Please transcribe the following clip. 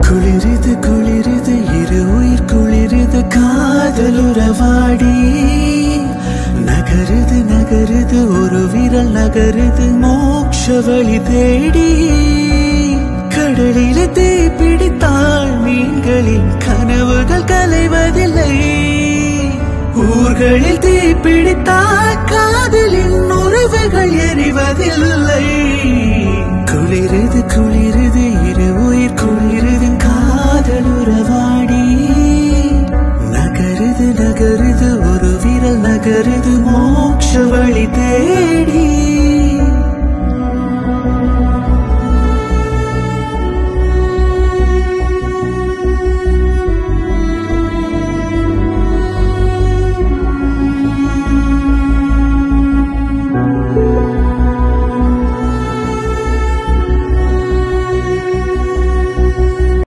குளிருது குளிருது இரு உயிர் குளிருது காதலுறவாடி நகருது நகருது ஒரு விரல் நகருது மோட்ச வழி தேடி கடலில தீ பிடித்தாள் மீன்களின் கனவுகள் கலைவதில்லை ஊர்களில் தீ பிடித்தால் காதலின் உறவுகள் எரிவதில்லை